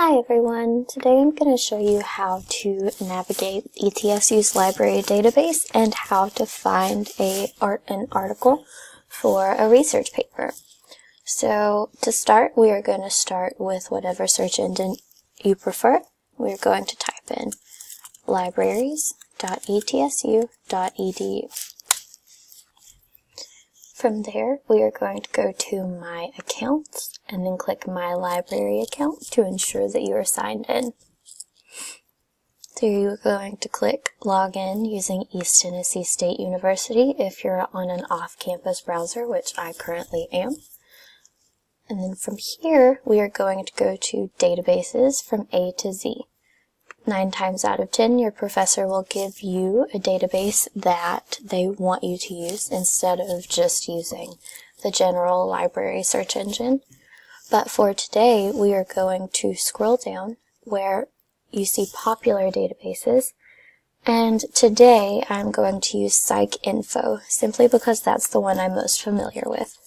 Hi everyone, today I'm going to show you how to navigate ETSU's library database and how to find an article for a research paper. So to start, we are going to start with whatever search engine you prefer. We're going to type in libraries.etsu.edu. From there, we are going to go to My Accounts and then click My Library Account to ensure that you are signed in. So you're going to click Login using East Tennessee State University if you're on an off-campus browser, which I currently am. And then from here, we are going to go to Databases from A to Z. 9 times out of 10, your professor will give you a database that they want you to use instead of just using the general library search engine. But for today, we are going to scroll down where you see popular databases. And today, I'm going to use PsycInfo simply because that's the one I'm most familiar with.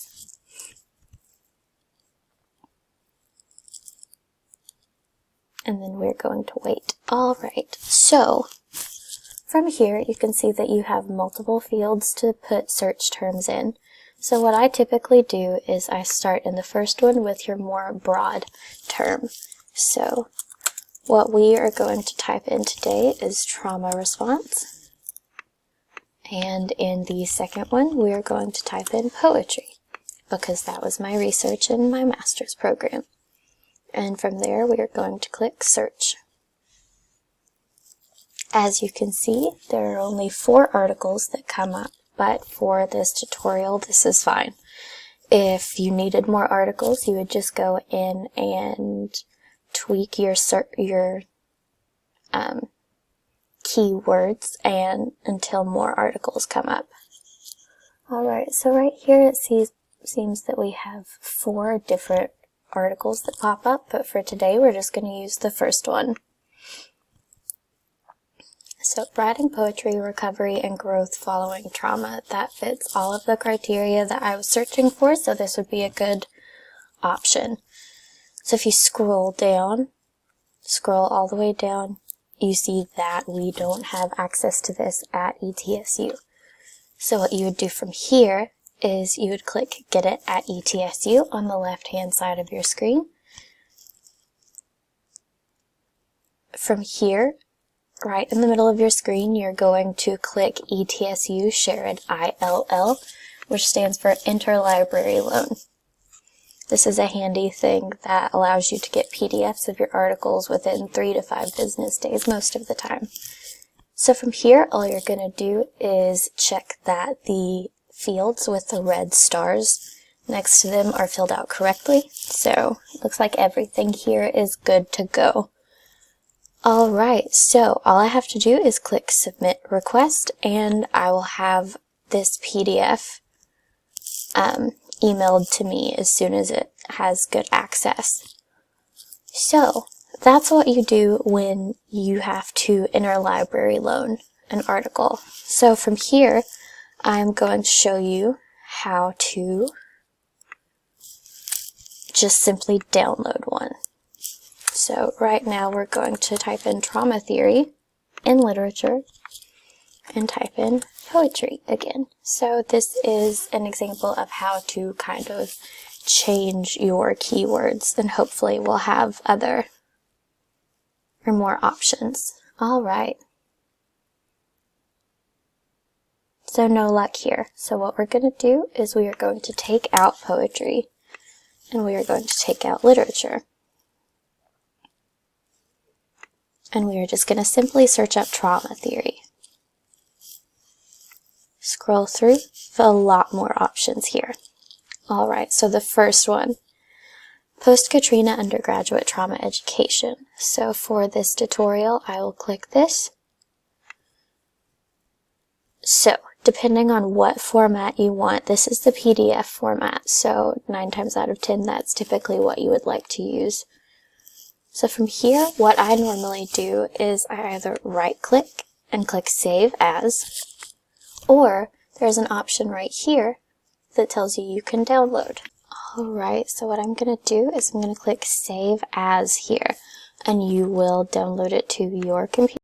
And then we're going to wait. Alright, so from here you can see that you have multiple fields to put search terms in. So what I typically do is I start in the first one with your more broad term. So what we are going to type in today is trauma response. And in the second one we are going to type in poetry because that was my research in my master's program. And from there, we are going to click Search. As you can see, there are only 4 articles that come up, but for this tutorial, this is fine. If you needed more articles, you would just go in and tweak your keywords and until more articles come up. Alright, so right here it seems that we have 4 different articles that pop up, but for today we're just going to use the first one. So writing poetry, recovery, and growth following trauma. That fits all of the criteria that I was searching for, so this would be a good option. So if you scroll all the way down, you see that we don't have access to this at ETSU. So what you would do from here is you would click Get It at ETSU on the left-hand side of your screen. From here, right in the middle of your screen, you're going to click ETSU Shared ILL, which stands for Interlibrary Loan. This is a handy thing that allows you to get PDFs of your articles within 3 to 5 business days most of the time. So from here, all you're going to do is check that the fields with the red stars next to them are filled out correctly. So it looks like everything here is good to go. Alright, so all I have to do is click Submit Request and I will have this PDF emailed to me as soon as it has good access. So that's what you do when you have to interlibrary loan an article. So from here, I'm going to show you how to just simply download one. So right now we're going to type in trauma theory in literature and type in poetry again. So this is an example of how to kind of change your keywords, and hopefully we'll have other or more options. Alright. So no luck here. So what we're going to do is we are going to take out poetry and we are going to take out literature. And we are just going to simply search up trauma theory. Scroll through for a lot more options here. Alright, so the first one, Post-Katrina Undergraduate Trauma Education. So for this tutorial, I will click this. So, depending on what format you want, this is the PDF format, so 9 times out of 10 that's typically what you would like to use. So from here, what I normally do is I either right-click and click Save As, or there's an option right here that tells you can download. Alright, so what I'm going to do is I'm going to click Save As here. and you will download it to your computer.